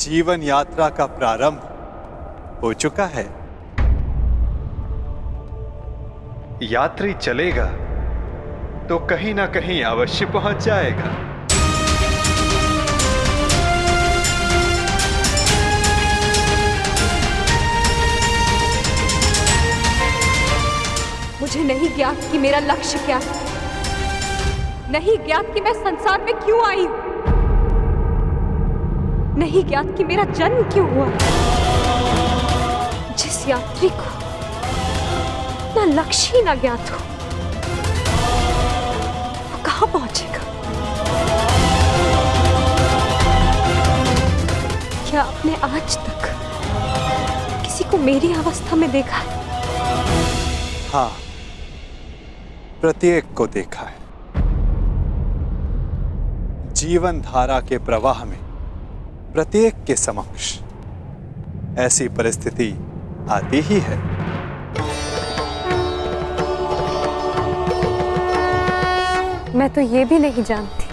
जीवन यात्रा का प्रारंभ हो चुका है। यात्री चलेगा तो कहीं ना कहीं अवश्य पहुंच जाएगा। मुझे नहीं ज्ञात कि मेरा लक्ष्य क्या है, नहीं ज्ञात कि मैं संसार में क्यों आई हूं, नहीं ज्ञात कि मेरा जन्म क्यों हुआ। जिस यात्री को अपना लक्ष्य ही ना ज्ञात हो, वो कहां पहुंचेगा? क्या आपने आज तक किसी को मेरी अवस्था में देखा है? हाँ, प्रत्येक को देखा है। जीवन धारा के प्रवाह में प्रत्येक के समक्ष ऐसी परिस्थिति आती ही है। मैं तो ये भी नहीं जानती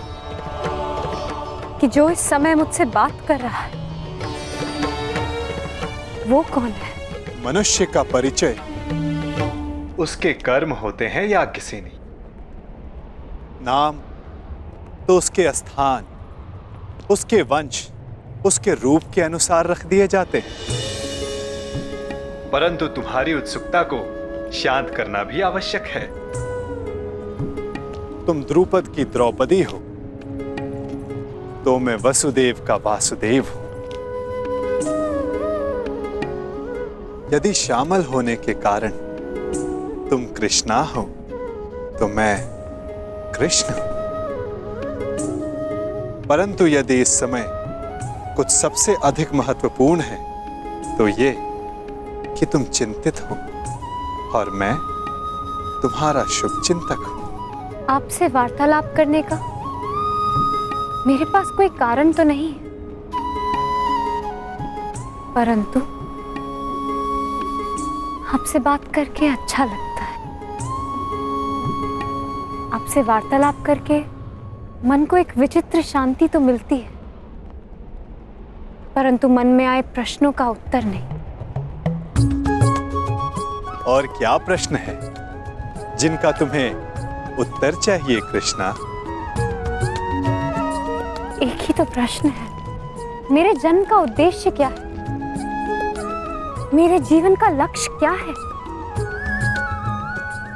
कि जो इस समय मुझसे बात कर रहा है वो कौन है। मनुष्य का परिचय उसके कर्म होते हैं या किसी नहीं। नाम तो उसके स्थान, उसके वंश, उसके रूप के अनुसार रख दिए जाते हैं। परंतु तुम्हारी उत्सुकता को शांत करना भी आवश्यक है। तुम द्रुपद की द्रौपदी हो तो मैं वसुदेव का वासुदेव हूं। यदि श्यामल होने के कारण तुम कृष्णा हो तो मैं कृष्ण हूं। परंतु यदि इस समय कुछ सबसे अधिक महत्वपूर्ण है तो ये कि तुम चिंतित हो और मैं तुम्हारा शुभ चिंतक हूं। आपसे वार्तालाप करने का मेरे पास कोई कारण तो नहीं है, परंतु आपसे बात करके अच्छा लगता है। आपसे वार्तालाप करके मन को एक विचित्र शांति तो मिलती है, परंतु मन में आए प्रश्नों का उत्तर नहीं। और क्या प्रश्न है जिनका तुम्हें उत्तर चाहिए कृष्णा? एक ही तो प्रश्न है, मेरे जन्म का उद्देश्य क्या है, मेरे जीवन का लक्ष्य क्या है?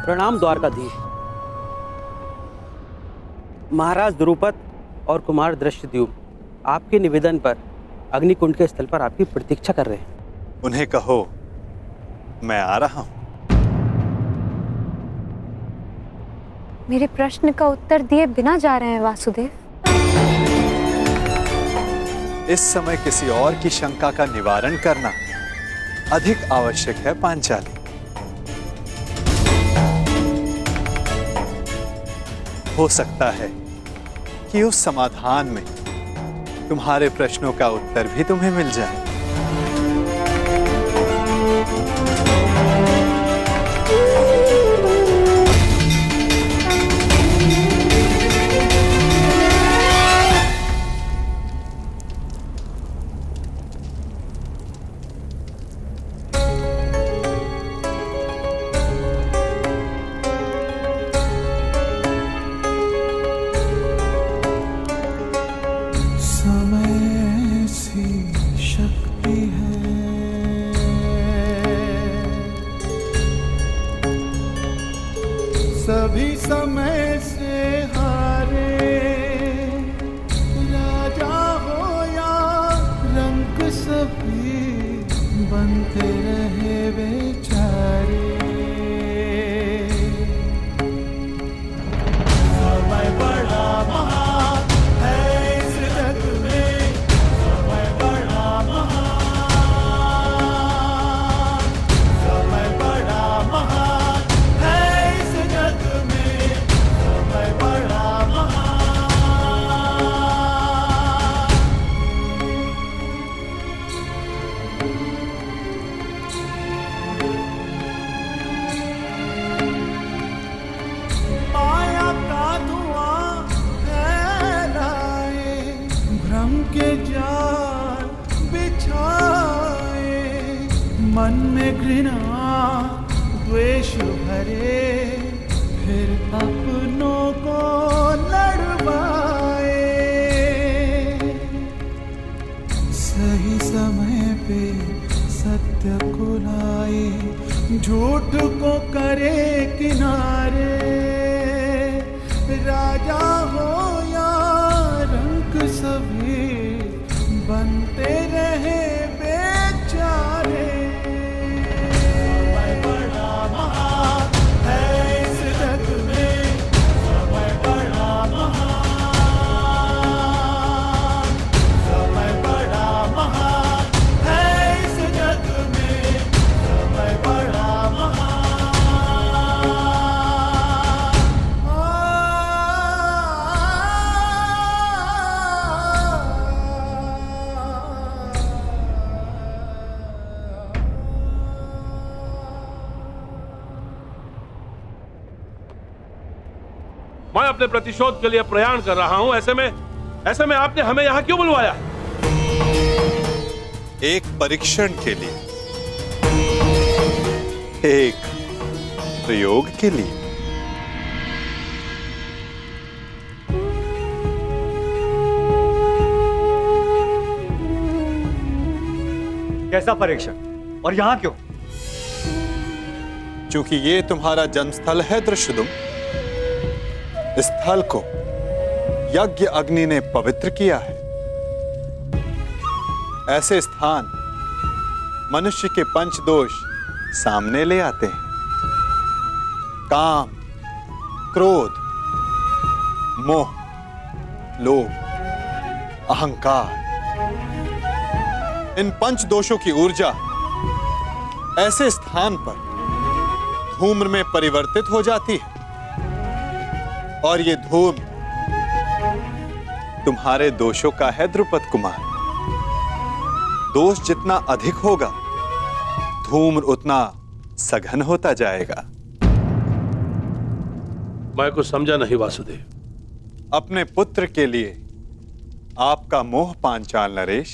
प्रणाम द्वारकाधीश। महाराज द्रुपद और कुमार दृष्टद्युम्न आपके निवेदन पर अग्निकुंड के स्थल पर आपकी प्रतीक्षा कर रहे हैं। उन्हें कहो मैं आ रहा हूं। मेरे प्रश्न का उत्तर दिए बिना जा रहे हैं वासुदेव। इस समय किसी और की शंका का निवारण करना अधिक आवश्यक है पांचाली। हो सकता है कि उस समाधान में तुम्हारे प्रश्नों का उत्तर भी तुम्हें मिल जाए। सभी समय से हारे, राजा हो या रंग सभी बनते रहे बेचारे। समय बड़ा महान है इस जग में, समय बड़ा महान, समय बड़ा महान है इस जग में, समय बड़ा महान। मन में घृणा द्वेष भरे, फिर अपनों को लड़वाए। सही समय पे सत्य को लाए, झूठ को करे किनारे। राजा हो या रंक सभी बनते रहे बेचारे। समय बड़ा महान है इस जग में, समय बड़ा महान, समय बड़ा महान है इस जग में, समय बड़ा महान। मैं अपने प्रतिशोध के लिए प्रयाण कर रहा हूं। ऐसे में आपने हमें यहां क्यों बुलवाया? एक परीक्षण के लिए, एक प्रयोग के लिए। कैसा परीक्षण और यहां क्यों? क्योंकि ये तुम्हारा जन्मस्थल है दृश्यदुम। इस स्थल को यज्ञ अग्नि ने पवित्र किया है। ऐसे स्थान मनुष्य के पंच दोष सामने ले आते हैं। काम, क्रोध, मोह, लोभ, अहंकार। इन पंच दोषों की ऊर्जा ऐसे स्थान पर धूम्र में परिवर्तित हो जाती है, और ये धूम तुम्हारे दोषों का है द्रुपद कुमार। दोष जितना अधिक होगा, धूम्र उतना सघन होता जाएगा। मैं कुछ समझा नहीं वासुदेव। अपने पुत्र के लिए आपका मोह पांचाल नरेश,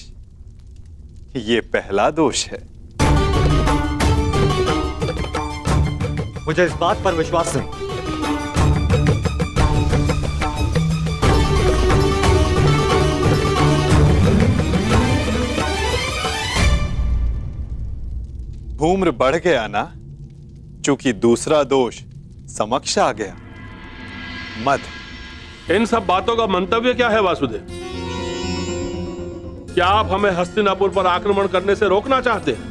ये पहला दोष है। मुझे इस बात पर विश्वास नहीं। धूम्र बढ़ गया ना, चूंकि दूसरा दोष समक्ष आ गया, मद। इन सब बातों का मंतव्य क्या है वासुदेव? क्या आप हमें हस्तिनापुर पर आक्रमण करने से रोकना चाहते हैं?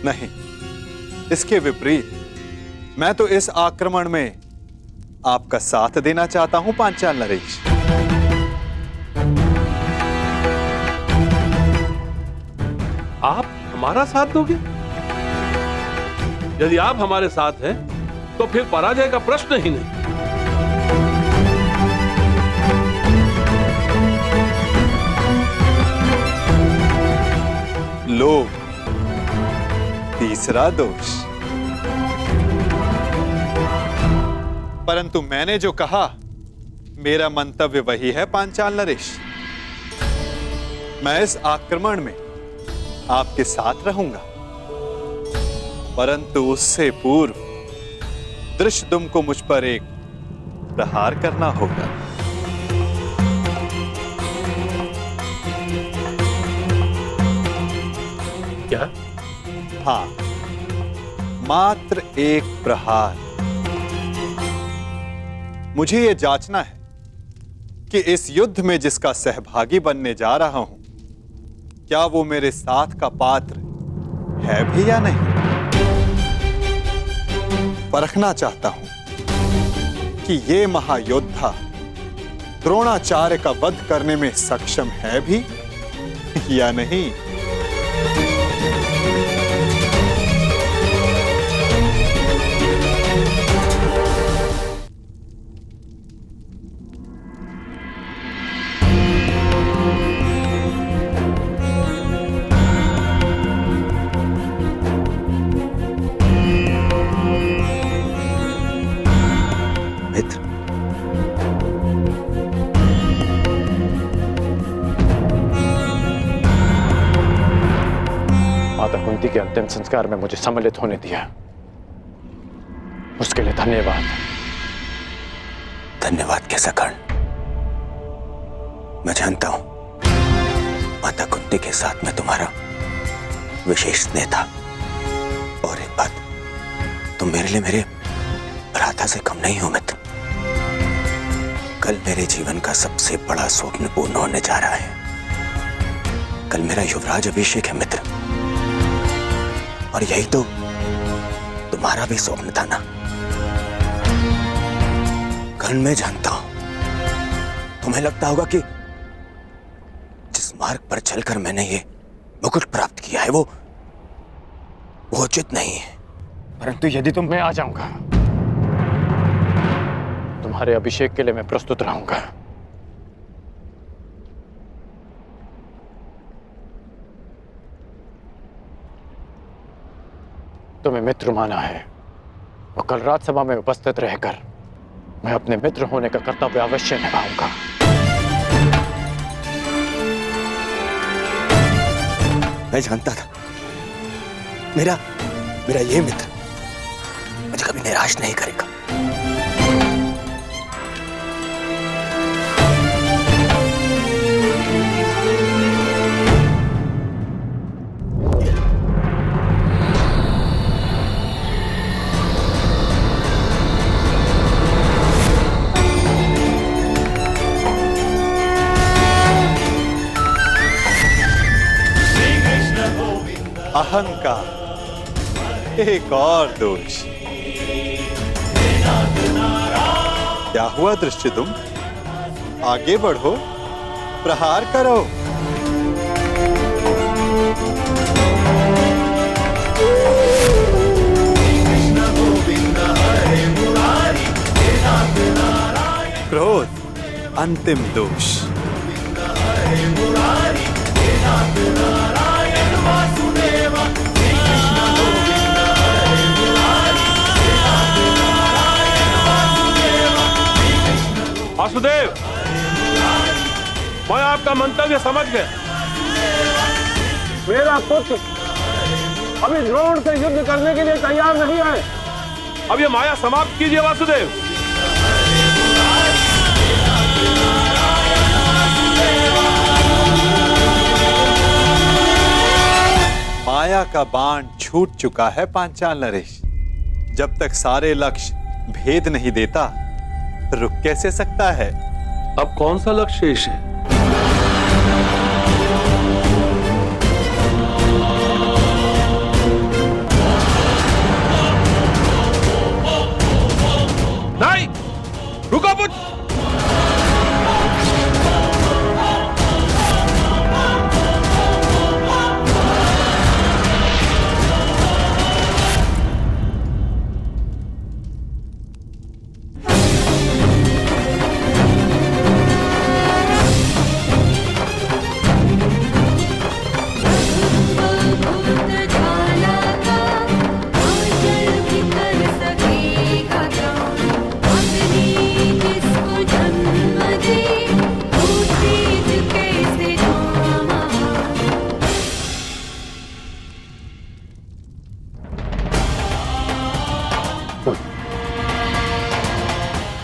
नहीं, इसके विपरीत मैं तो इस आक्रमण में आपका साथ देना चाहता हूं पांचाल नरेश। आप हमारा साथ दोगे? यदि आप हमारे साथ हैं, तो फिर पराजय का प्रश्न ही नहीं। लोभ, तीसरा दोष। परंतु मैंने जो कहा, मेरा मंतव्य वही है पांचाल नरेश। मैं इस आक्रमण में आपके साथ रहूंगा, परंतु उससे पूर्व दृश्यदुम को मुझ पर एक प्रहार करना होगा। क्या? हाँ, मात्र एक प्रहार। मुझे यह जांचना है कि इस युद्ध में जिसका सहभागी बनने जा रहा हूं, क्या वो मेरे साथ का पात्र है भी या नहीं। परखना चाहता हूं कि ये महायोद्धा द्रोणाचार्य का वध करने में सक्षम है भी या नहीं। माता कुंती के अंतिम संस्कार में मुझे सम्मिलित होने दिया, उसके लिए धन्यवाद। धन्यवाद कैसा कर्ण? मैं जानता हूं माता कुंती के साथ में तुम्हारा विशेष स्नेह था। और एक बात, तुम मेरे लिए मेरे भ्राता से कम नहीं हो मित्र। कल मेरे जीवन का सबसे बड़ा स्वप्न पूर्ण होने जा रहा है। कल मेरा युवराज अभिषेक है मित्र, और यही तो तुम्हारा भी स्वप्न था ना। कर्ण, मैं जानता हूं तुम्हें लगता होगा कि जिस मार्ग पर चलकर मैंने ये मुकुट प्राप्त किया है वो उचित नहीं है। परंतु यदि तुम, मैं आ जाऊंगा। तुम्हारे अभिषेक के लिए मैं प्रस्तुत रहूंगा। तुम्हें मित्र माना है और कल राजसभा में उपस्थित रहकर मैं अपने मित्र होने का कर्तव्य अवश्य निभाऊंगा। मैं जानता था मेरा ये मित्र मुझे कभी निराश नहीं करेगा। अहंकार एक और दोष। क्या हुआ दृष्टिदुम्न? आगे बढ़ो, प्रहार करो। क्रोध अंतिम दोष। वासुदेव, मैं आपका मंतव्य समझ गया। मेरा पुत्र अभी द्रोण से युद्ध करने के लिए तैयार नहीं है। अब ये माया समाप्त कीजिए वासुदेव। माया का बाण छूट चुका है पांचाल नरेश। जब तक सारे लक्ष्य भेद नहीं देता, रुक कैसे सकता है? अब कौन सा लक्ष्य शेष है? नहीं, रुको पुत्र।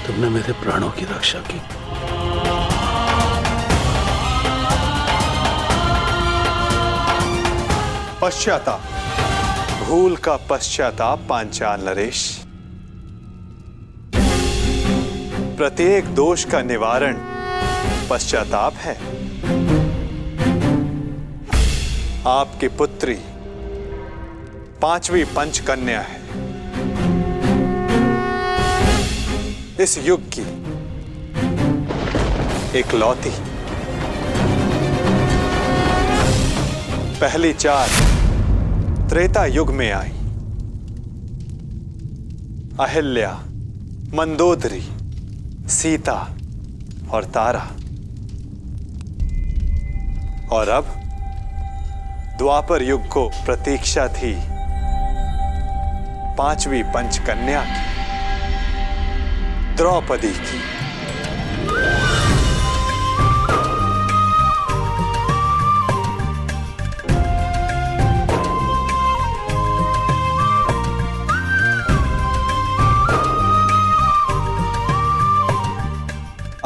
तुमने मेरे प्राणों की रक्षा की। पश्चाताप, भूल का पश्चाताप पांचाल नरेश। प्रत्येक दोष का निवारण पश्चाताप है। आपकी पुत्री 5वीं पंचकन्या है। इस युग की इकलौती। पहली 4 त्रेता युग में आई। अहिल्या, मंदोदरी, सीता और तारा। और अब द्वापर युग को प्रतीक्षा थी 5वीं पंचकन्या की, द्रौपदी की।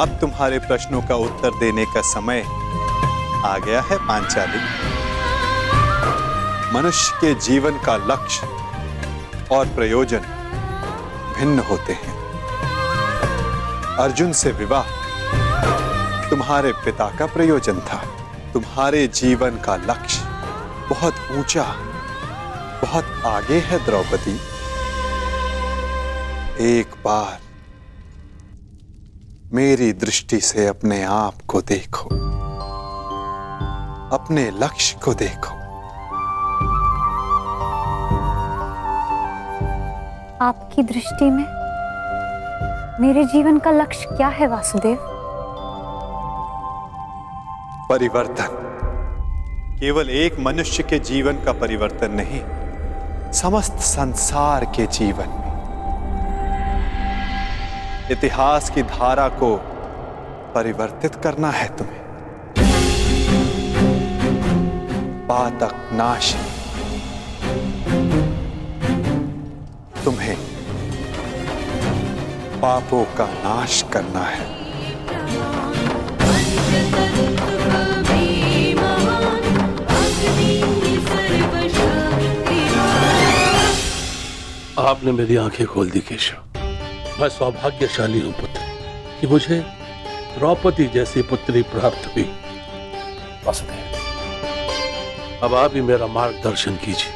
अब तुम्हारे प्रश्नों का उत्तर देने का समय आ गया है पांचाली। मनुष्य के जीवन का लक्ष्य और प्रयोजन भिन्न होते हैं। अर्जुन से विवाह तुम्हारे पिता का प्रयोजन था। तुम्हारे जीवन का लक्ष्य बहुत ऊंचा, बहुत आगे है द्रौपदी। एक बार मेरी दृष्टि से अपने आप को देखो, अपने लक्ष्य को देखो। आपकी दृष्टि में मेरे जीवन का लक्ष्य क्या है वासुदेव? परिवर्तन। केवल एक मनुष्य के जीवन का परिवर्तन नहीं, समस्त संसार के जीवन में। इतिहास की धारा को परिवर्तित करना है तुम्हें। पातक नाश, तुम्हें पापों का नाश करना है। आपने मेरी आंखें खोल दी केशव। मैं सौभाग्यशाली हूं पुत्र कि मुझे द्रौपदी जैसी पुत्री प्राप्त हुई। वासुदेव, अब आप ही मेरा मार्गदर्शन कीजिए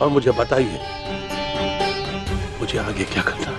और मुझे बताइए मुझे आगे क्या करना है।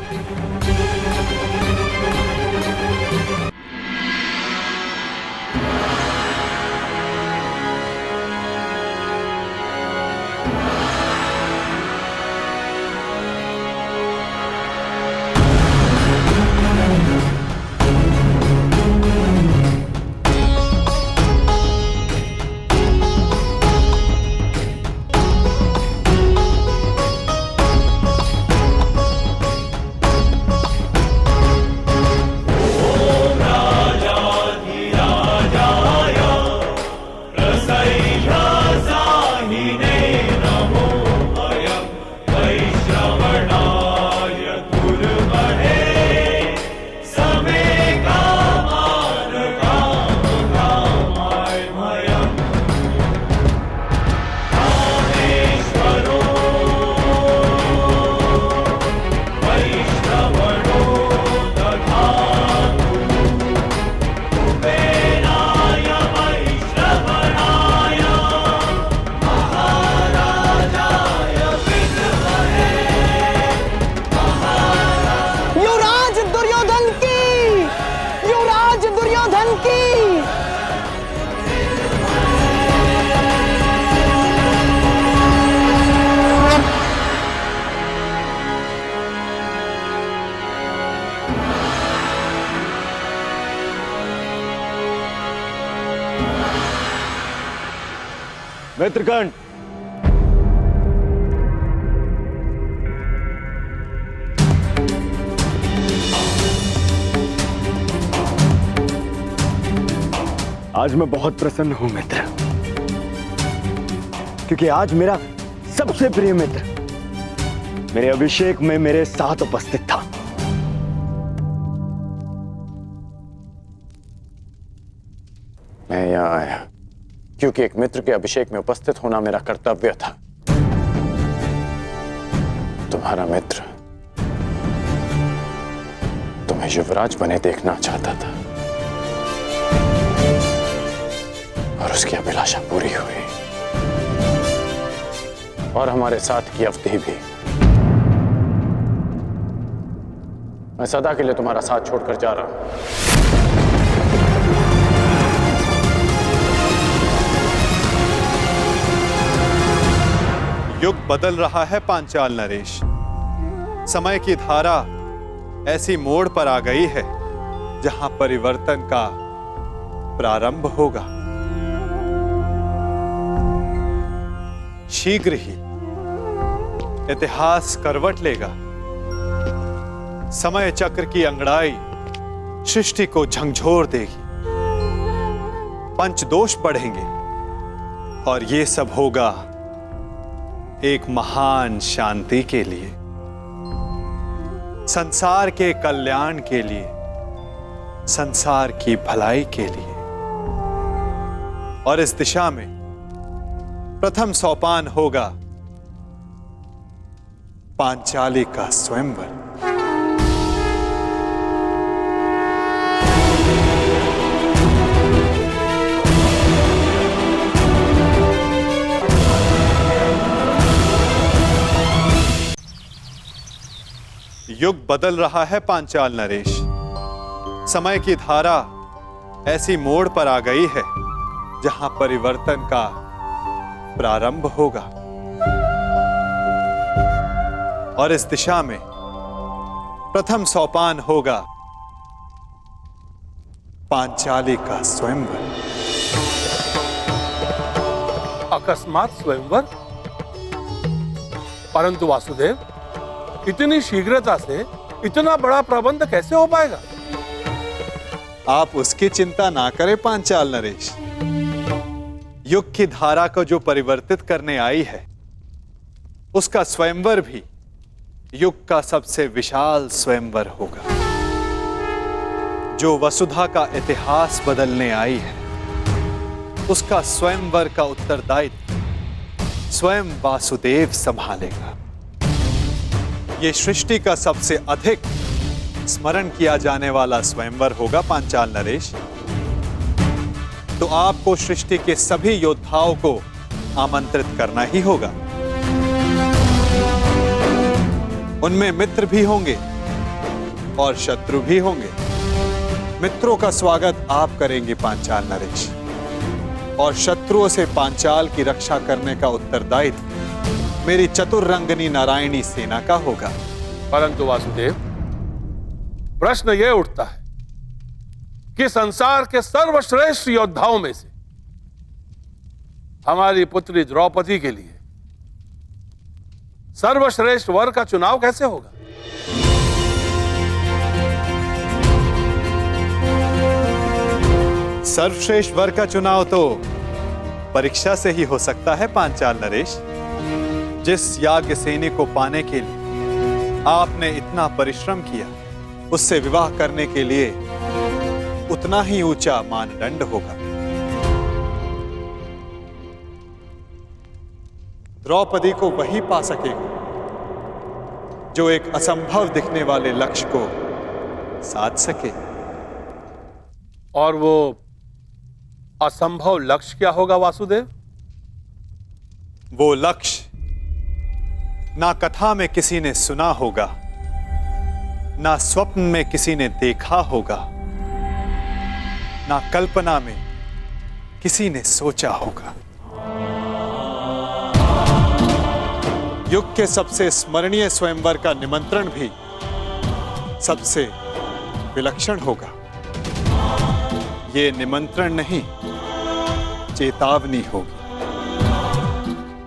मित्रगण, आज मैं बहुत प्रसन्न हूं मित्र, क्योंकि आज मेरा सबसे प्रिय मित्र मेरे अभिषेक में मेरे साथ उपस्थित था। मैं यहां आया क्योंकि एक मित्र के अभिषेक में उपस्थित होना मेरा कर्तव्य था। तुम्हारा मित्र तुम्हें युवराज बने देखना चाहता था और उसकी अभिलाषा पूरी हुई, और हमारे साथ की अवधि भी। मैं सदा के लिए तुम्हारा साथ छोड़कर जा रहा हूं। युग बदल रहा है पांचाल नरेश। समय की धारा ऐसी मोड़ पर आ गई है जहां परिवर्तन का प्रारंभ होगा। शीघ्र ही इतिहास करवट लेगा। समय चक्र की अंगड़ाई सृष्टि को झंझोर देगी। पंचदोष बढ़ेंगे और ये सब होगा एक महान शांति के लिए, संसार के कल्याण के लिए, संसार की भलाई के लिए। और इस दिशा में प्रथम सोपान होगा पांचाली का स्वयंवर। युग बदल रहा है पांचाल नरेश। समय की धारा ऐसी मोड़ पर आ गई है जहां परिवर्तन का प्रारंभ होगा। और इस दिशा में प्रथम सोपान होगा पांचाली का स्वयंवर। अकस्मात स्वयंवर? परंतु वासुदेव, इतनी शीघ्रता से इतना बड़ा प्रबंध कैसे हो पाएगा? आप उसकी चिंता ना करें पांचाल नरेश। युग की धारा को जो परिवर्तित करने आई है, उसका स्वयंवर भी युग का सबसे विशाल स्वयंवर होगा। जो वसुधा का इतिहास बदलने आई है, उसका स्वयंवर का उत्तरदायित्व स्वयं वासुदेव संभालेगा। ये सृष्टि का सबसे अधिक स्मरण किया जाने वाला स्वयंवर होगा पांचाल नरेश। तो आपको सृष्टि के सभी योद्धाओं को आमंत्रित करना ही होगा। उनमें मित्र भी होंगे और शत्रु भी होंगे। मित्रों का स्वागत आप करेंगे पांचाल नरेश, और शत्रुओं से पांचाल की रक्षा करने का उत्तरदायित्व मेरी चतुर्रंगनी नारायणी सेना का होगा। परंतु वासुदेव, प्रश्न यह उठता है कि संसार के सर्वश्रेष्ठ योद्धाओं में से हमारी पुत्री द्रौपदी के लिए सर्वश्रेष्ठ वर का चुनाव कैसे होगा? सर्वश्रेष्ठ वर का चुनाव तो परीक्षा से ही हो सकता है पांचाल नरेश। जिस याज्ञसेनी को पाने के लिए आपने इतना परिश्रम किया, उससे विवाह करने के लिए उतना ही ऊंचा मानदंड होगा। द्रौपदी को वही पा सकेगा जो एक असंभव दिखने वाले लक्ष्य को साध सके। और वो असंभव लक्ष्य क्या होगा वासुदेव? वो लक्ष्य ना कथा में किसी ने सुना होगा, ना स्वप्न में किसी ने देखा होगा, ना कल्पना में किसी ने सोचा होगा। युग के सबसे स्मरणीय स्वयंवर का निमंत्रण भी सबसे विलक्षण होगा। ये निमंत्रण नहीं, चेतावनी होगी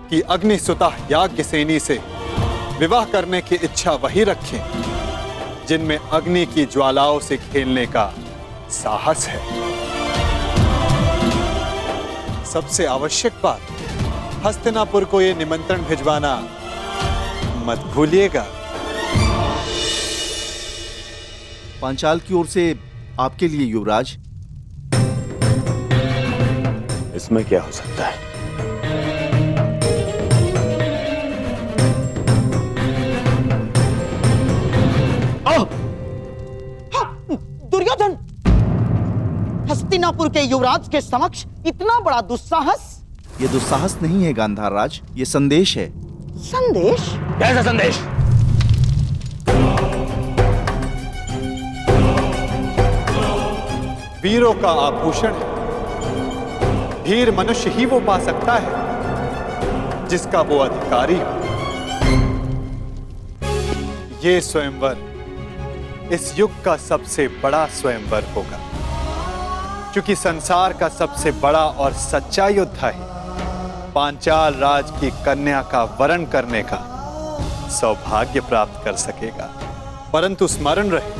कि अग्निसुता याज्ञसेनी से विवाह करने की इच्छा वही रखें जिनमें अग्नि की ज्वालाओं से खेलने का साहस है। सबसे आवश्यक बात, हस्तिनापुर को यह निमंत्रण भिजवाना मत भूलिएगा। पांचाल की ओर से आपके लिए युवराज। इसमें क्या हो सकता है? दुर्योधन, हस्तिनापुर के युवराज के समक्ष इतना बड़ा दुस्साहस? ये दुस्साहस नहीं है गांधार राज, ये संदेश है। संदेश? कैसा संदेश? वीरों का आभूषण है। वीर मनुष्य ही वो पा सकता है जिसका वो अधिकारी हो। ये स्वयंवर इस युग का सबसे बड़ा स्वयंवर होगा, क्योंकि संसार का सबसे बड़ा और सच्चा योद्धा ही पांचाल राज की कन्या का वरण करने का सौभाग्य प्राप्त कर सकेगा। परंतु स्मरण रहे,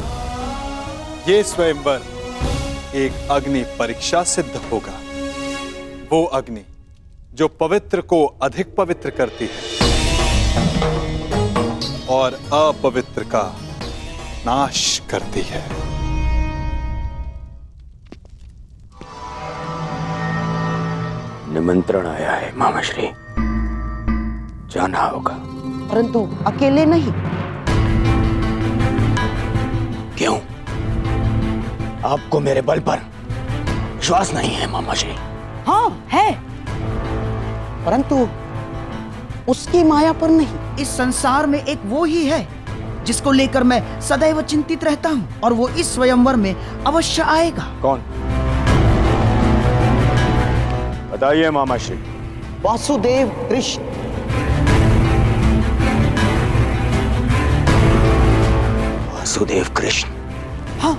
ये स्वयंवर एक अग्नि परीक्षा सिद्ध होगा। वो अग्नि जो पवित्र को अधिक पवित्र करती है और अपवित्र का नाश करती है। निमंत्रण आया है मामाश्री, जाना होगा। परंतु अकेले नहीं। क्यों? आपको मेरे बल पर विश्वास नहीं है मामाश्री? हाँ है, परंतु उसकी माया पर नहीं। इस संसार में एक वो ही है जिसको लेकर मैं सदैव चिंतित रहता हूँ, और वो इस स्वयंवर में अवश्य आएगा। कौन? बताइए मामाश्री। वासुदेव कृष्ण। वासुदेव कृष्ण? हाँ,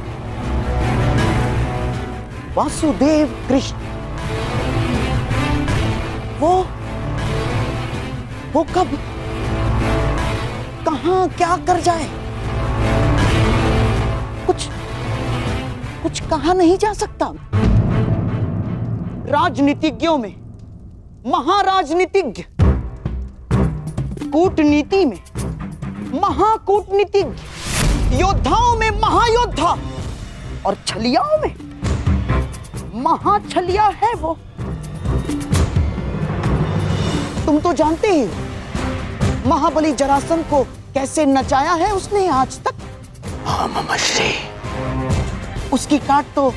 वासुदेव कृष्ण। वो कब, कहां, क्या कर जाए, कुछ कहा नहीं जा सकता। राजनीतिज्ञों में महाराजनीतिज्ञ, कूटनीति में महाकूटनीतिज्ञ, योद्धाओं में महायोद्धा, और छलियाओं में महाछलिया है वो। तुम तो जानते ही हो महाबली जरासंध को कैसे नचाया है उसने आज तक। हाँ मामाश्री। उसकी काट तो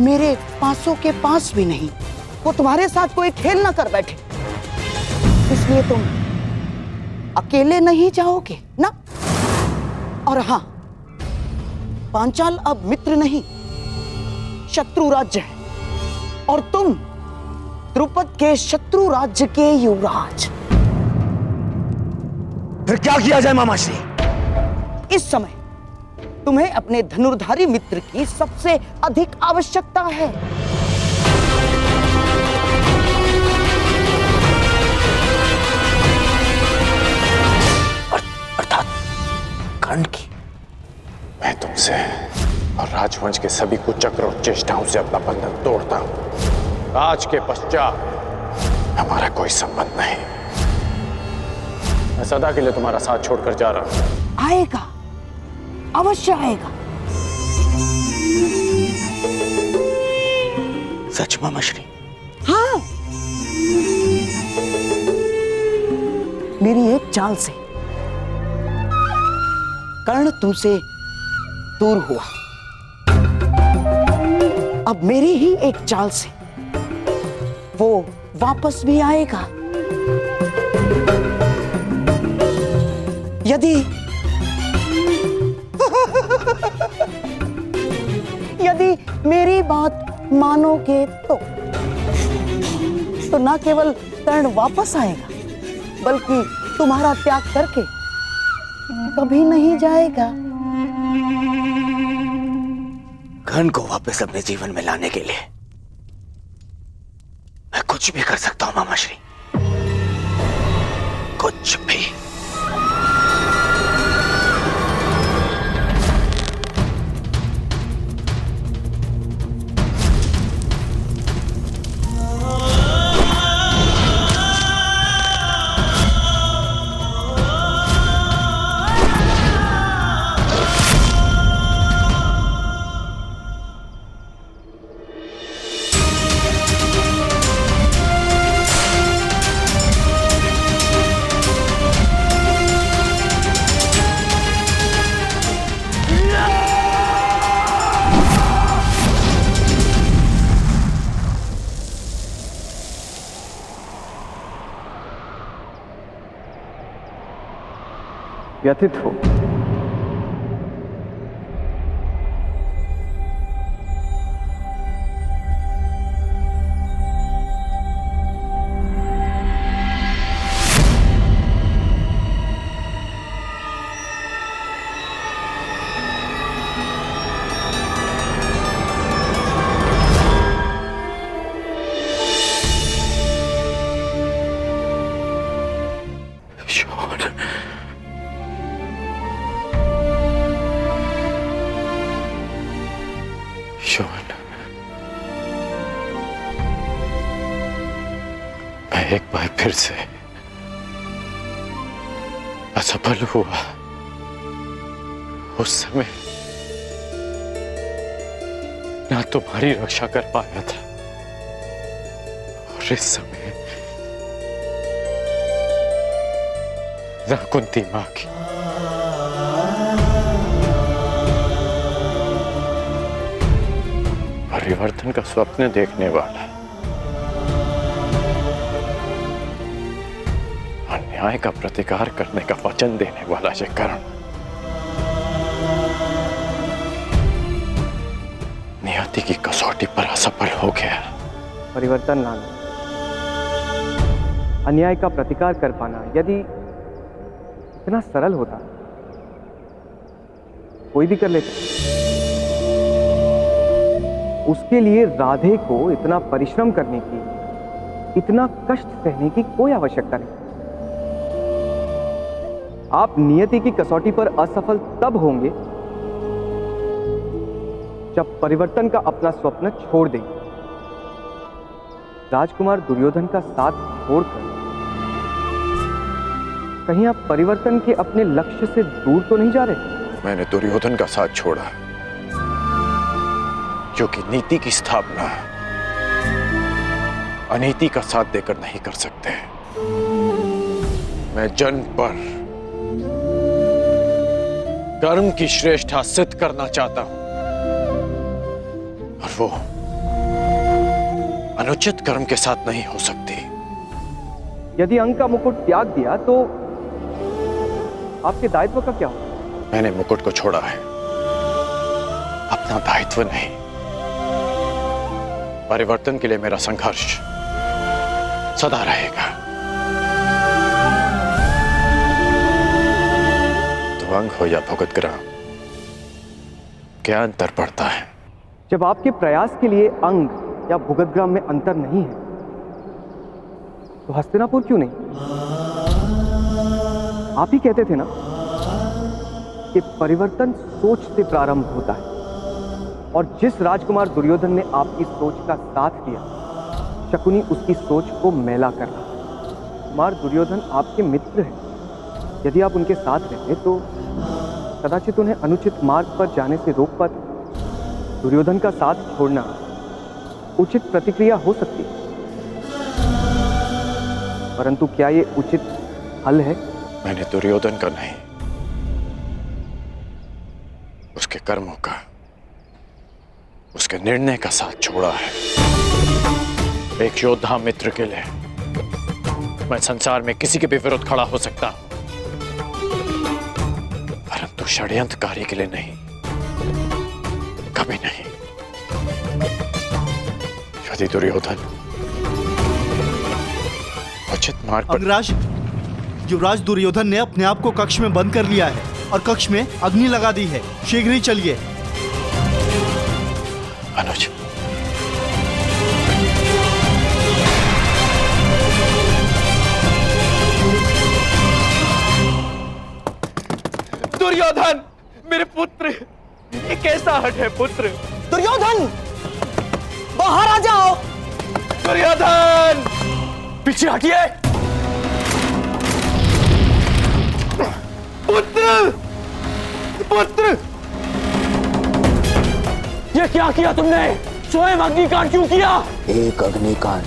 मेरे पासों के पास भी नहीं। वो तुम्हारे साथ कोई खेल ना कर बैठे, इसलिए तुम अकेले नहीं जाओगे ना। और हाँ, पांचाल अब मित्र नहीं, शत्रु राज्य है, और तुम द्रुपद के शत्रु राज्य के युवराज। फिर क्या किया जाए मामाश्री? इस समय तुम्हें अपने धनुर्धारी मित्र की सबसे अधिक आवश्यकता है। अर्थात कर्ण की। मैं तुमसे और राजवंश के सभी कुचक्र और चेष्टाओं से अपना बंधन तोड़ता हूं। आज के पश्चात हमारा कोई संबंध नहीं। मैं सदा के लिए तुम्हारा साथ छोड़कर जा रहा हूं। आएगा, अवश्य आएगा। सच मामाश्री? हाँ, मेरी एक चाल से कर्ण तुमसे दूर हुआ, अब मेरी ही एक चाल से वो वापस भी आएगा। यदि यदि मेरी बात मानोगे तो न केवल कर्ण वापस आएगा, बल्कि तुम्हारा त्याग करके कभी नहीं जाएगा। कर्ण को वापस अपने जीवन में लाने के लिए मैं कुछ भी कर सकता हूं मामाश्री, कुछ भी। व्यथित हो। मैं एक बार फिर से असफल हुआ। उस समय ना तुम्हारी रक्षा कर पाया था, और और इस समय ना कुंती मां की परिवर्तन का स्वप्न देखने वाला, अन्याय का प्रतिकार करने का वचन देने वाला ये कर्ण नियति की कसौटी पर असफल हो गया। परिवर्तन लाना, अन्याय का प्रतिकार कर पाना यदि इतना सरल होता कोई भी कर लेता। उसके लिए राधे को इतना परिश्रम करने की, इतना कष्ट सहने की कोई आवश्यकता नहीं। आप नियति की कसौटी पर असफल तब होंगे जब परिवर्तन का अपना स्वप्न छोड़ देंगे। राजकुमार दुर्योधन का साथ छोड़कर कहीं आप परिवर्तन के अपने लक्ष्य से दूर तो नहीं जा रहे? मैंने दुर्योधन का साथ छोड़ा क्योंकि नीति की स्थापना अनीति का साथ देकर नहीं कर सकते। मैं जन्म पर कर्म की श्रेष्ठता सिद्ध करना चाहता हूं और वो अनुचित कर्म के साथ नहीं हो सकती। यदि अंक का मुकुट त्याग दिया तो आपके दायित्व का क्या होगा? मैंने मुकुट को छोड़ा है, अपना दायित्व नहीं। परिवर्तन के लिए मेरा संघर्ष सदा रहेगा। तो अंग हो या भुगत ग्राम, क्या अंतर पड़ता है? जब आपके प्रयास के लिए अंग या भुगतग्राम में अंतर नहीं है तो हस्तिनापुर क्यों नहीं? आप ही कहते थे ना कि परिवर्तन सोच से प्रारंभ होता है, और जिस राजकुमार दुर्योधन ने आपकी सोच का साथ दिया, शकुनी उसकी सोच को मैला कर रहा। कुमार दुर्योधन आपके मित्र हैं। यदि आप उनके साथ रहते तो कदाचित उन्हें अनुचित मार्ग पर जाने से रोक पाते। दुर्योधन का साथ छोड़ना उचित प्रतिक्रिया हो सकती है, परंतु क्या ये उचित हल है? मैंने दुर्योधन का नहीं, उसके कर्मों का, उसके निर्णय का साथ छोड़ा है। एक योद्धा मित्र के लिए मैं संसार में किसी के भी विरुद्ध खड़ा हो सकता हूं, परंतु षड्यंत्रकारी के लिए नहीं, कभी नहीं। यदि दुर्योधन उचित मार्ग पर... अंगराज, युवराज दुर्योधन ने अपने आप को कक्ष में बंद कर लिया है और कक्ष में अग्नि लगा दी है। शीघ्र ही चलिए। अनुज, दुर्योधन मेरे पुत्र, ये कैसा हट है पुत्र? दुर्योधन, बाहर आ जाओ। दुर्योधन पीछे हटिए। पुत्र, पुत्र, ये क्या किया तुमने? स्वयं अग्निकांड क्यों किया? एक अग्निकांड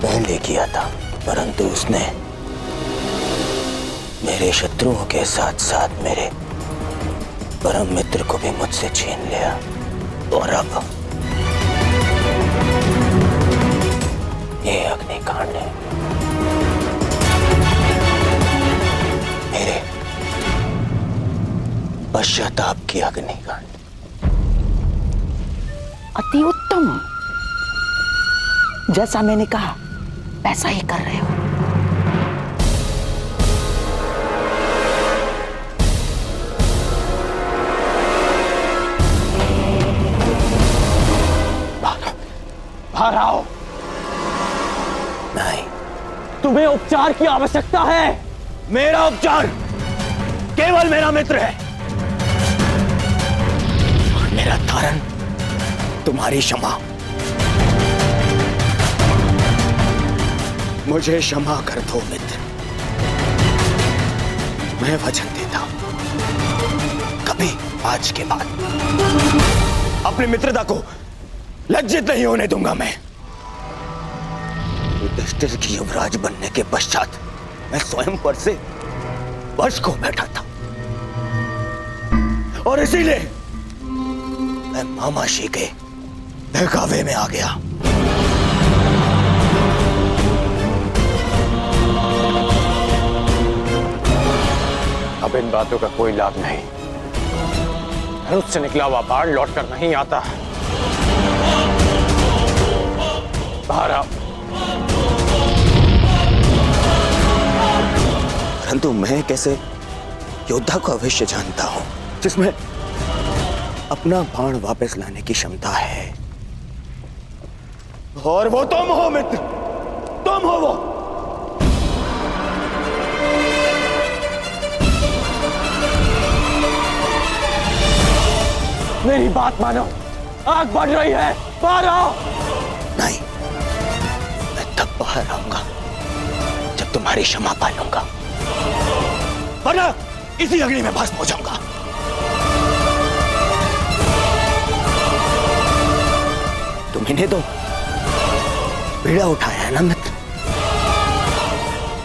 पहले किया था, परंतु उसने मेरे शत्रुओं के साथ साथ मेरे परम मित्र को भी मुझसे छीन लिया, और अब ये अग्निकांड है मेरे पश्चाताप की अग्निकांड। अति उत्तम, जैसा मैंने कहा वैसा ही कर रहे हो। बाहर आओ। नहीं, तुम्हें उपचार की आवश्यकता है। मेरा उपचार केवल मेरा मित्र है, और मेरा तारण तुम्हारी क्षमा। मुझे क्षमा कर दो मित्र, मैं वचन देता हूं कभी आज के बाद अपनी मित्रता को लज्जित नहीं होने दूंगा मैं। युधिष्ठिर की युवराज बनने के पश्चात मैं स्वयंवर से वश को बैठा था और इसीलिए मैं मामाशी के बहकावे में आ गया। अब इन बातों का कोई लाभ नहीं। धनुष से निकला हुआ बाण लौटकर नहीं आता। बाहर आओ। परंतु मैं कैसे योद्धा को अवश्य जानता हूं जिसमें अपना बाण वापस लाने की क्षमता है, और वो तुम हो मित्र, तुम हो वो। मेरी बात मानो, आग बढ़ रही है, बाहर आओ। नहीं, मैं तब बाहर आऊंगा जब तुम्हारी क्षमा पालूंगा, वरना इसी अग्नि में भस्म हो जाऊंगा। तुम्हें तो बीड़ा उठाया है ना मित्र,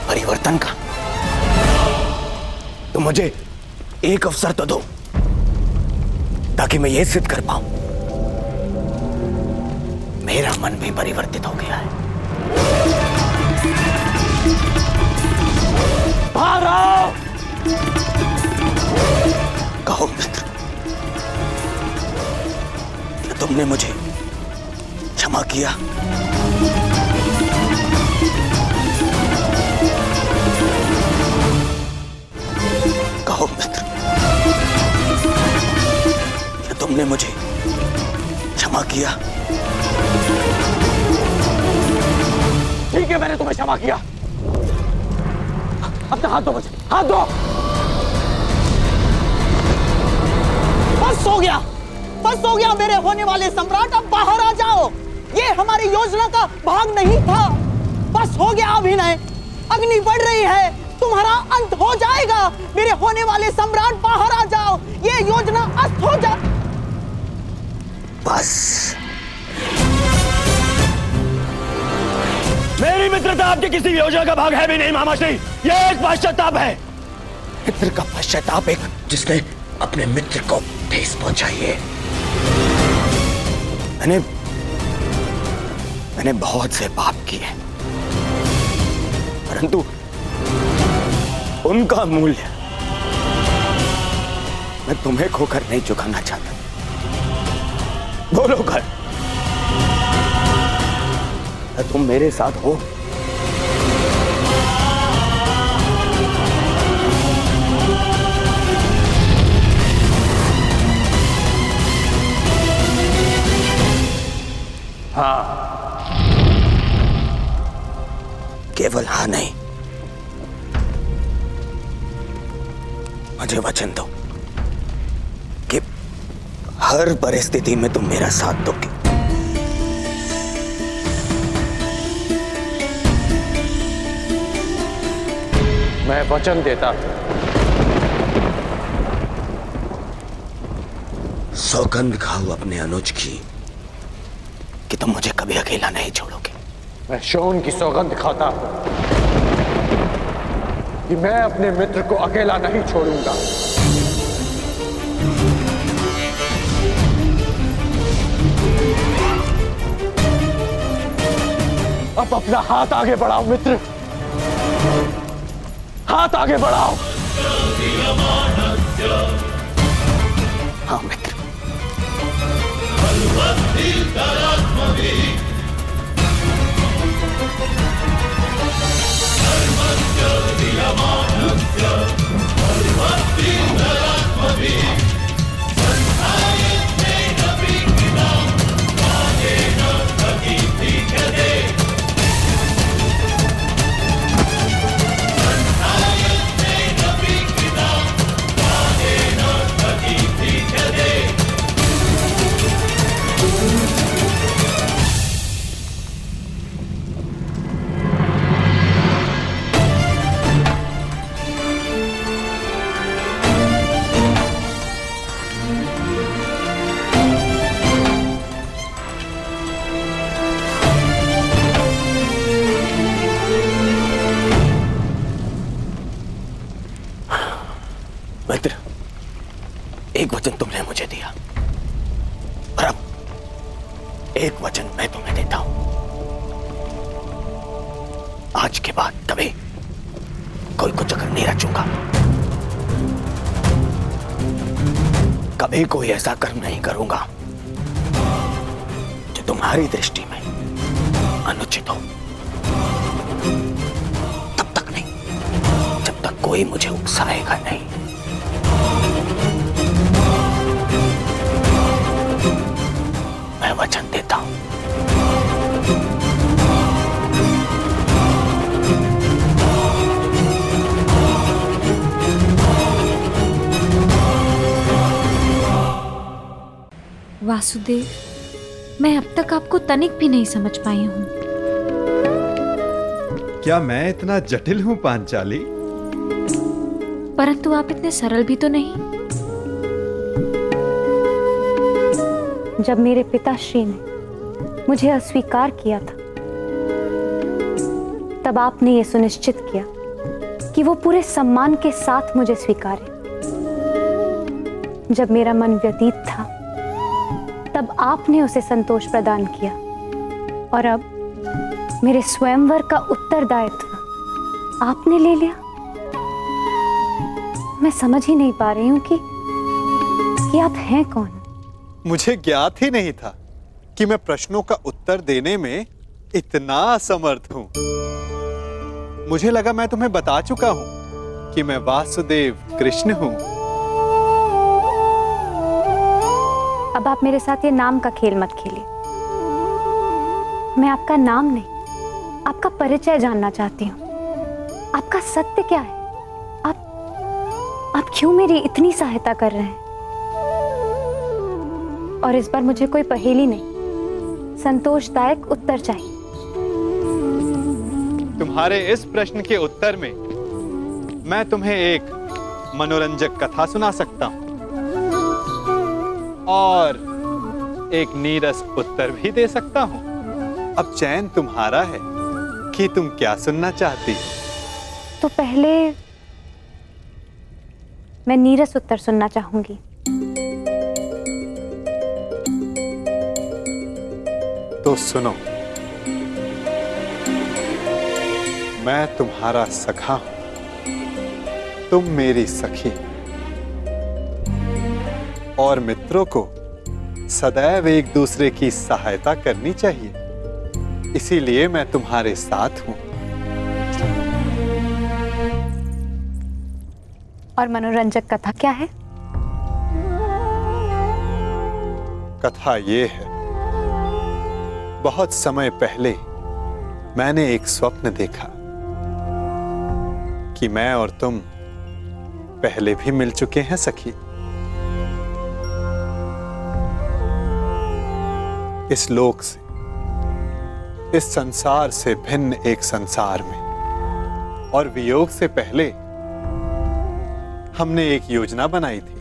परिवर्तन का। तो मुझे एक अवसर तो दो ताकि मैं यह सिद्ध कर पाऊं मेरा मन भी परिवर्तित हो गया है। बाहर आओ। कहो मित्र, क्या तुमने मुझे क्षमा किया? कहो मित्र, क्या तुमने मुझे क्षमा किया? ठीक है, मैंने तुम्हें क्षमा किया। अपना हाथ दो मुझे, हाथ दो। बस हो गया मेरे होने वाले सम्राट, अब बाहर आ जाओ। ये हमारी योजना का भाग नहीं था। बस हो गया अभिनय। अग्नि बढ़ रही है, तुम्हारा अंत हो जाएगा। मेरे होने वाले सम्राट बाहर आ जाओ, ये योजना अस्त हो जा। बस मेरी मित्रता आपकी किसी योजना का भाग है भी नहीं मामाश्री, यह एक पश्चाताप है। मित्र का पश्चाताप एक जिसने अपने मित्र को ठेस पहुंचाई है। मैंने बहुत से पाप किए, परंतु उनका मूल्य मैं तुम्हें खोकर नहीं चुकाना चाहता। बोलो कर, तुम मेरे साथ हो? हाँ। केवल हाँ नहीं, मुझे वचन दो कि हर परिस्थिति में तुम मेरा साथ दोगे। मैं वचन देता, सौगंध खाओ अपने अनुज की कि तुम मुझे कभी अकेला नहीं छोड़ोगे। मैं शोन की सौगंध खाता कि मैं अपने मित्र को अकेला नहीं छोड़ूंगा। अब अपना हाथ आगे बढ़ाओ मित्र, हाथ आगे बढ़ाओ। हाँ मित्र। एक वचन तुमने मुझे दिया और अब एक वचन मैं तुम्हें देता हूं। आज के बाद कभी कोई कुचक्र नहीं रचूंगा, कभी कोई ऐसा कर्म नहीं करूंगा जो तुम्हारी दृष्टि में अनुचित हो। तब तक नहीं जब तक कोई मुझे उकसाएगा नहीं। मैं वचन देता हूं। वासुदेव, मैं अब तक आपको तनिक भी नहीं समझ पाई हूं। क्या मैं इतना जटिल हूं पांचाली? परंतु आप इतने सरल भी तो नहीं। जब मेरे पिताश्री ने मुझे अस्वीकार किया था, तब आपने ये सुनिश्चित किया कि वो पूरे सम्मान के साथ मुझे स्वीकारे। जब मेरा मन व्यतीत था, तब आपने उसे संतोष प्रदान किया, और अब मेरे स्वयंवर का उत्तरदायित्व आपने ले लिया। मैं समझ ही नहीं पा रही हूं कि आप हैं कौन। मुझे ज्ञात ही नहीं था कि मैं प्रश्नों का उत्तर देने में इतना असमर्थ हूं। मुझे लगा मैं तुम्हें बता चुका हूं कि मैं वासुदेव कृष्ण हूं। अब आप मेरे साथ ये नाम का खेल मत खेलिए। मैं आपका नाम नहीं, आपका परिचय जानना चाहती हूँ। आपका सत्य क्या है? आप क्यों मेरी इतनी सहायता कर रहे हैं? और इस बार मुझे कोई पहेली नहीं, संतोषदायक उत्तर चाहिए। तुम्हारे इस प्रश्न के उत्तर में मैं तुम्हें एक मनोरंजक कथा सुना सकता हूं और एक नीरस उत्तर भी दे सकता हूं। अब चयन तुम्हारा है कि तुम क्या सुनना चाहती हो। तो पहले मैं नीरस उत्तर सुनना चाहूंगी। तो सुनो, मैं तुम्हारा सखा हूं, तुम मेरी सखी, और मित्रों को सदैव एक दूसरे की सहायता करनी चाहिए। इसीलिए मैं तुम्हारे साथ हूं। और मनोरंजक कथा क्या है? कथा ये है, बहुत समय पहले मैंने एक स्वप्न देखा कि मैं और तुम पहले भी मिल चुके हैं सखी। इस लोक से, इस संसार से भिन्न एक संसार में, और वियोग से पहले हमने एक योजना बनाई थी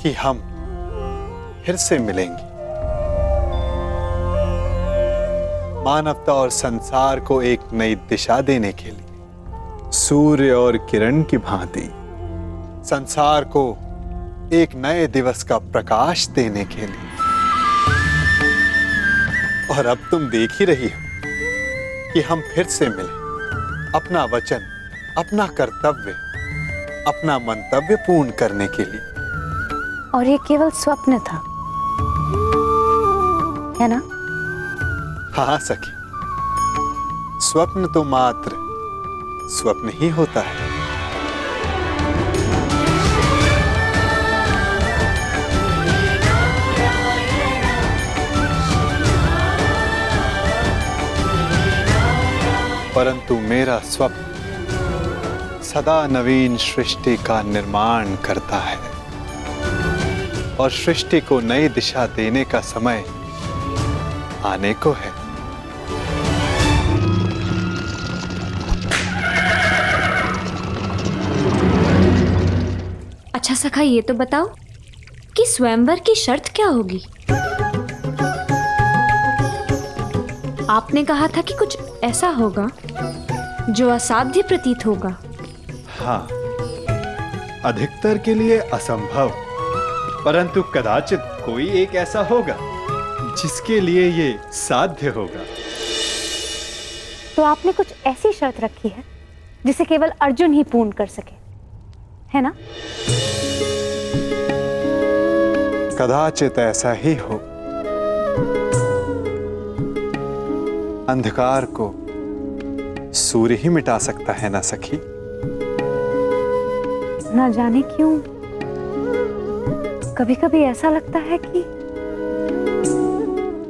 कि हम फिर से मिलेंगे। मानवता और संसार को एक नई दिशा देने के लिए, सूर्य और किरण की भांति संसार को एक नए दिवस का प्रकाश देने के लिए। और अब तुम देख ही रही हो कि हम फिर से मिले, अपना वचन, अपना कर्तव्य, अपना मंतव्य पूर्ण करने के लिए। और ये केवल स्वप्न था, है ना? हाँ सखी, स्वप्न तो मात्र स्वप्न ही होता है। परंतु मेरा स्वप्न सदा नवीन सृष्टि का निर्माण करता है, और सृष्टि को नई दिशा देने का समय आने को है। अच्छा सखा, ये तो बताओ कि स्वयंवर की शर्त क्या होगी? आपने कहा था कि कुछ ऐसा होगा जो असाध्य प्रतीत होगा। हाँ, अधिकतर के लिए असंभव परंतु कदाचित कोई एक ऐसा होगा जिसके लिए ये साध्य होगा। तो आपने कुछ ऐसी शर्त रखी है जिसे केवल अर्जुन ही पूर्ण कर सके, है ना? कदाचित ऐसा ही हो। अंधकार को सूर्य ही मिटा सकता है ना सखी? ना जाने क्यों कभी कभी ऐसा लगता है कि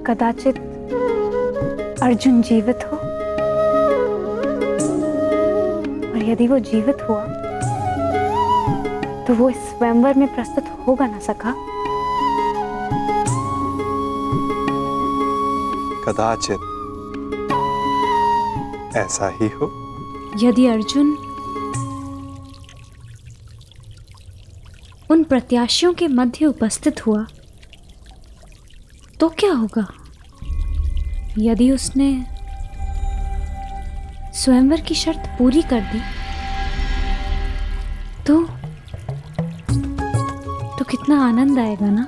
कदाचित अर्जुन जीवित हो, और यदि वो जीवित हुआ तो वो इस स्वयंवर में प्रस्तुत होगा ना सका? कदाचित ऐसा ही हो। यदि अर्जुन उन प्रत्याशियों के मध्य उपस्थित हुआ तो क्या होगा? यदि उसने स्वयंवर की शर्त पूरी कर दी तो कितना आनंद आएगा ना?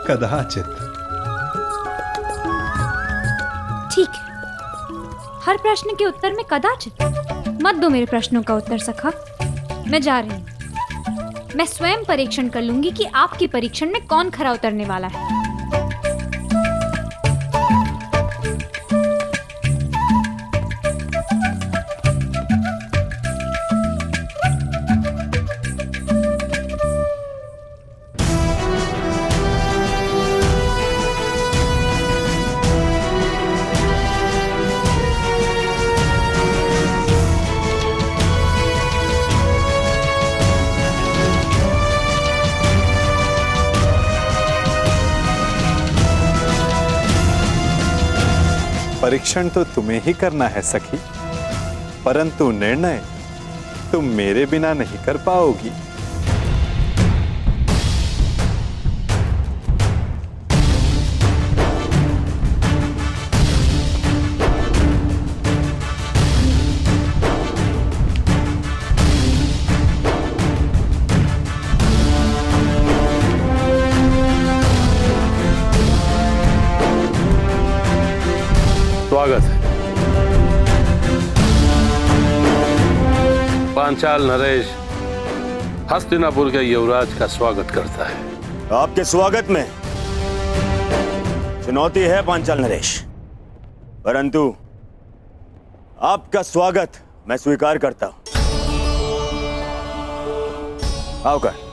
कदाचित। ठीक है, हर प्रश्न के उत्तर में कदाचित मत दो मेरे प्रश्नों का उत्तर सखा। मैं जा रही हूं। मैं स्वयं परीक्षण कर लूंगी कि आपकी परीक्षण में कौन खरा उतरने वाला है। परीक्षण तो तुम्हें ही करना है सखी, परंतु निर्णय तुम मेरे बिना नहीं कर पाओगी। स्वागत है। पांचाल नरेश हस्तिनापुर के युवराज का स्वागत करता है। आपके स्वागत में चुनौती है पांचाल नरेश, परंतु आपका स्वागत मैं स्वीकार करता हूं। आओ कर।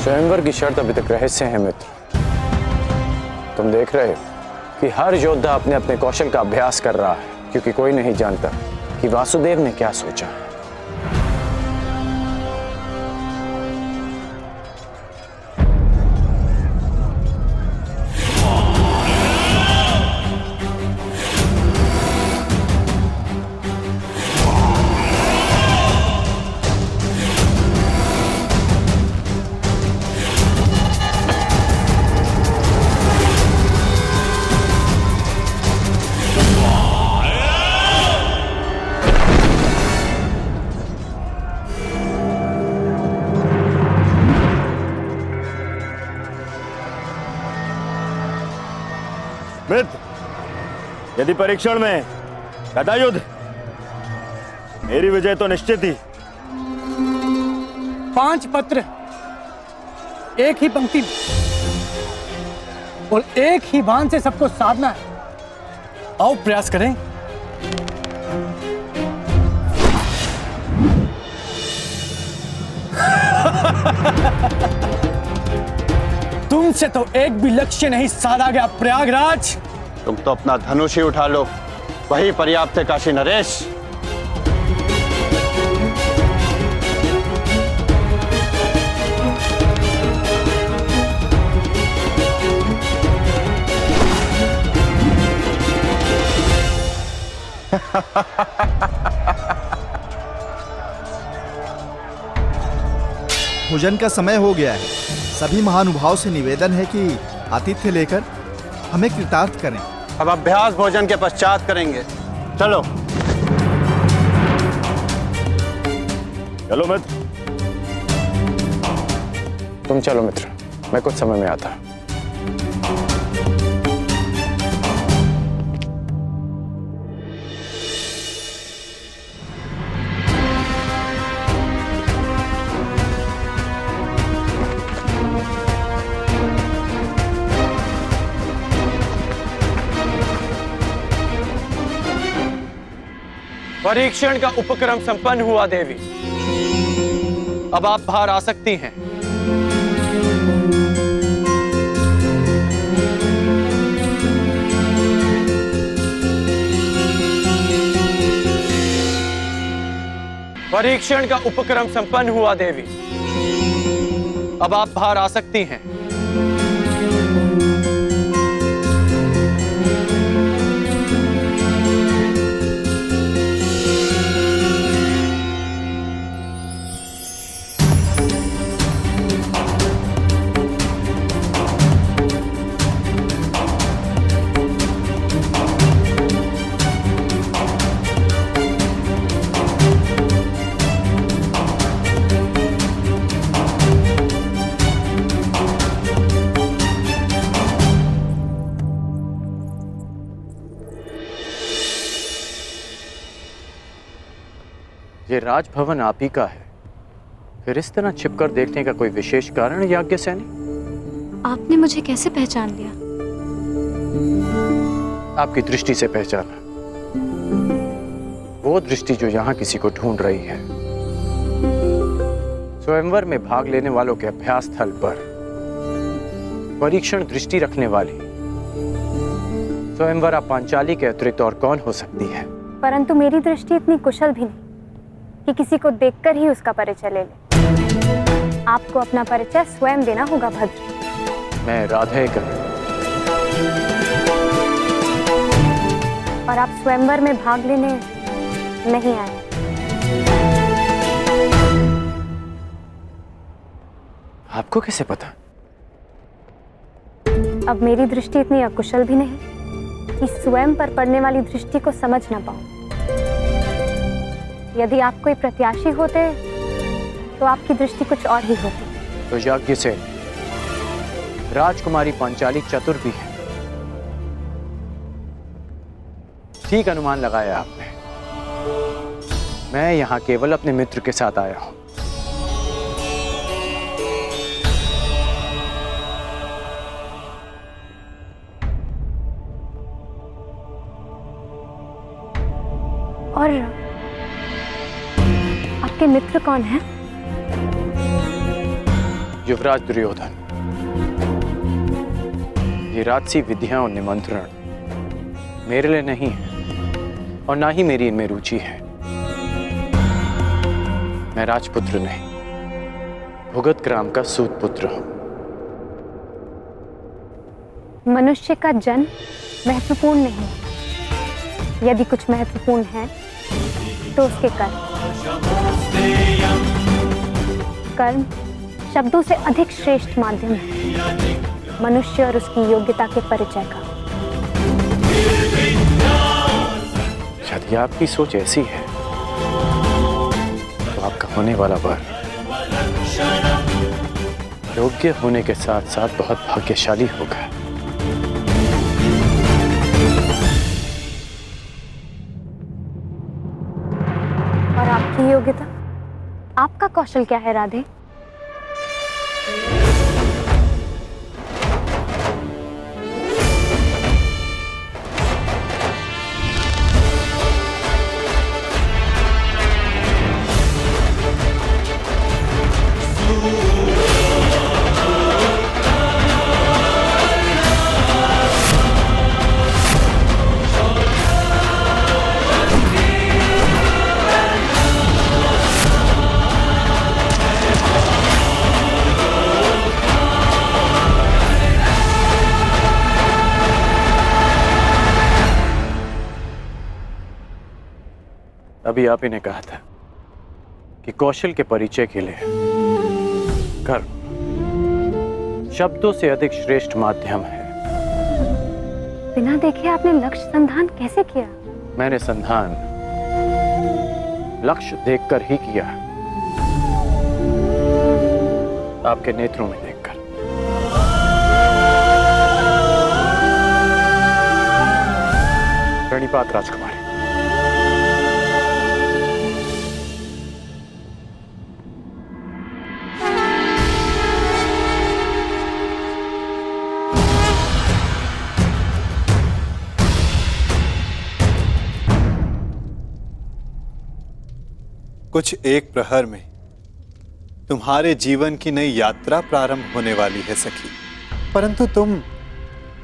स्वयंवर की शर्त अभी तक रहस्य है मित्र। तुम देख रहे हो कि हर योद्धा अपने अपने कौशल का अभ्यास कर रहा है, क्योंकि कोई नहीं जानता कि वासुदेव ने क्या सोचा है। मित्र, यदि परीक्षण में गदा युद्ध मेरी विजय तो निश्चित ही, 5 पत्र एक ही पंक्ति में और एक ही बाण से सबको साधना है। आओ प्रयास करें। तुमसे तो एक भी लक्ष्य नहीं साधा गया प्रयागराज। तुम तो अपना धनुष ही उठा लो, वही पर्याप्त है काशी नरेश। भोजन का समय हो गया है। सभी महानुभाव से निवेदन है कि आतिथ्य लेकर हमें कृतार्थ करें। अब अभ्यास भोजन के पश्चात करेंगे। चलो चलो मित्र। तुम चलो मित्र, मैं कुछ समय में आता। परीक्षण का उपक्रम संपन्न हुआ देवी। अब आप बाहर आ सकती हैं। परीक्षण का उपक्रम संपन्न हुआ देवी। अब आप बाहर आ सकती हैं। ये राजभवन आप ही का है, फिर इस तरह छिपकर देखने का कोई विशेष कारण है याज्ञसेनी? आपने मुझे कैसे पहचान लिया? आपकी दृष्टि से पहचाना, वो दृष्टि जो यहां किसी को ढूंढ रही है। स्वयंवर में भाग लेने वालों के अभ्यास स्थल पर परीक्षण दृष्टि रखने वाली स्वयंवरा पांचाली के अतिरिक्त और कौन हो सकती है? परंतु मेरी दृष्टि इतनी कुशल भी नहीं कि किसी को देखकर ही उसका परिचय ले ले। आपको अपना परिचय स्वयं देना होगा भद्र। मैं राधेकर। और आप स्वयंवर में भाग लेने नहीं आए। आपको कैसे पता? अब मेरी दृष्टि इतनी अकुशल भी नहीं कि स्वयं पर पड़ने वाली दृष्टि को समझ ना पाऊं। यदि आप कोई प्रत्याशी होते तो आपकी दृष्टि कुछ और ही होती। तो यज्ञ से राजकुमारी पांचाली चतुर भी है। ठीक अनुमान लगाया आपने। मैं यहां केवल अपने मित्र के साथ आया हूं। और आपके मित्र कौन हैं? युवराज दुर्योधन। ये राजसी विधियां और निमंत्रण मेरे लिए नहीं है और ना ही मेरी इनमें रुचि है। मैं राजपुत्र नहीं, भुगत ग्राम का सूत पुत्र हूं। मनुष्य का जन्म महत्वपूर्ण नहीं, यदि कुछ महत्वपूर्ण है तो उसके कर्म। कर्म शब्दों से अधिक श्रेष्ठ माध्यम है मनुष्य और उसकी योग्यता के परिचय का। यदि आपकी सोच ऐसी है तो आपका होने वाला वर योग्य होने के साथ साथ बहुत भाग्यशाली होगा। और आपकी योग्यता, आपका कौशल क्या है राधे? अभी आप ही ने कहा था कि कौशल के परिचय के लिए कर्म शब्दों से अधिक श्रेष्ठ माध्यम है। बिना देखे आपने लक्ष्य संधान कैसे किया? मैंने संधान लक्ष्य देखकर ही किया, आपके नेत्रों में देखकर। प्रणिपात राजकुमारी। कुछ एक प्रहर में तुम्हारे जीवन की नई यात्रा प्रारंभ होने वाली है सखी, परंतु तुम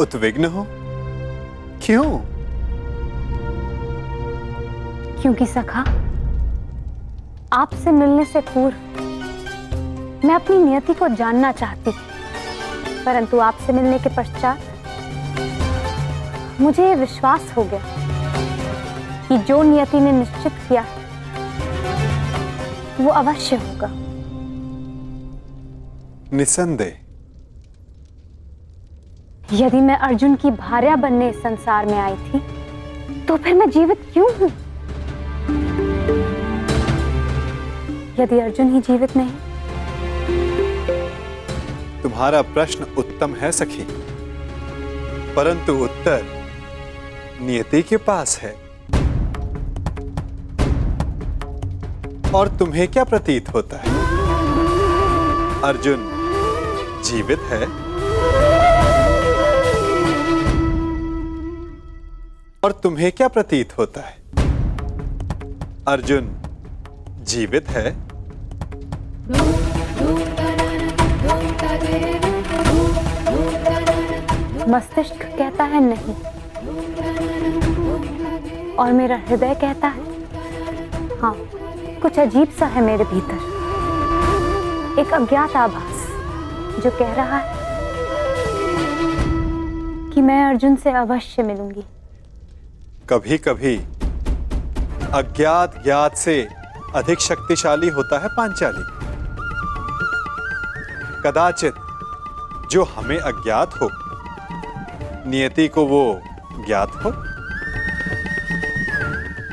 उद्विग्न हो, क्यों? क्योंकि सखा, आपसे मिलने से पूर्व मैं अपनी नियति को जानना चाहती थी, परंतु आपसे मिलने के पश्चात मुझे ये विश्वास हो गया कि जो नियति ने निश्चित किया वो अवश्य होगा। निसंदेह। यदि मैं अर्जुन की भार्या बनने इस संसार में आई थी, तो फिर मैं जीवित क्यों हूं? यदि अर्जुन ही जीवित नहीं? तुम्हारा प्रश्न उत्तम है सखी, परंतु उत्तर नियति के पास है। और तुम्हें क्या प्रतीत होता है? अर्जुन जीवित है? और तुम्हें क्या प्रतीत होता है? अर्जुन जीवित है? मस्तिष्क कहता है नहीं, और मेरा हृदय कहता है हाँ। कुछ अजीब सा है मेरे भीतर, एक अज्ञात आभास जो कह रहा है कि मैं अर्जुन से अवश्य मिलूंगी। कभी कभी अज्ञात ज्ञात से अधिक शक्तिशाली होता है पांचाली। कदाचित जो हमें अज्ञात हो, नियति को वो ज्ञात हो,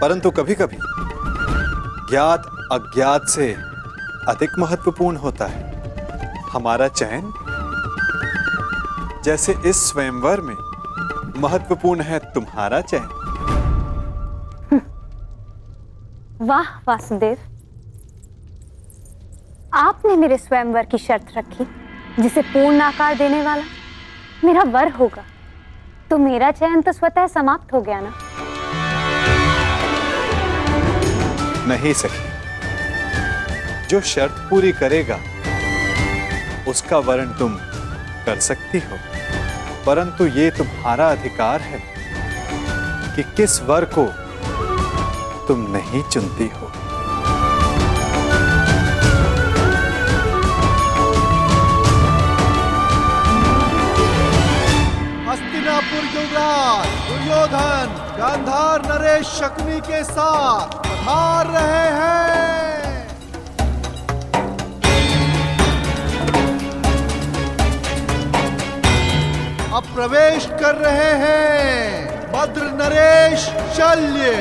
परंतु कभी कभी ज्ञात अज्ञात से अधिक महत्वपूर्ण होता है हमारा चयन। जैसे इस स्वयंवर में महत्वपूर्ण है तुम्हारा चयन। वाह वासुदेव, आपने मेरे स्वयंवर की शर्त रखी जिसे पूर्ण आकार देने वाला मेरा वर होगा, तो मेरा चयन तो स्वतः समाप्त हो गया ना? नहीं सखी, जो शर्त पूरी करेगा उसका वर्ण तुम कर सकती हो, परंतु ये तुम्हारा अधिकार है कि किस वर को तुम नहीं चुनती हो। हस्तिनापुर युवराज दुर्योधन गांधार नरेश शकुनी के साथ पधार रहे हैं। अब प्रवेश कर रहे हैं भद्र नरेश शल्य।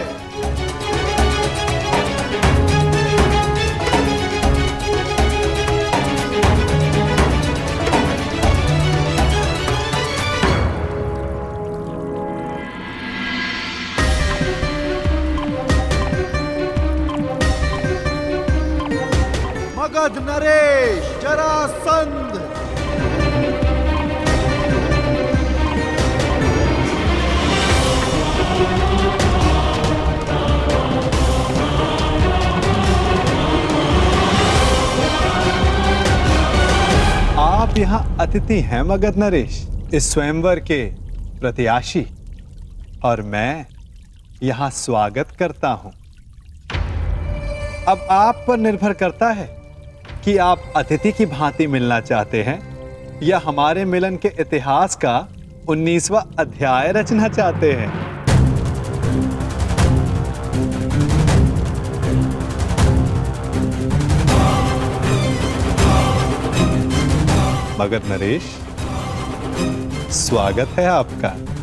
मगध नरेश जरासंध। आप यहाँ अतिथि हैं मगध नरेश, इस स्वयंवर के प्रत्याशी, और मैं यहाँ स्वागत करता हूँ। अब आप पर निर्भर करता है कि आप अतिथि की भांति मिलना चाहते हैं या हमारे मिलन के इतिहास का 19वां अध्याय रचना चाहते हैं। मगर नरेश, स्वागत है आपका।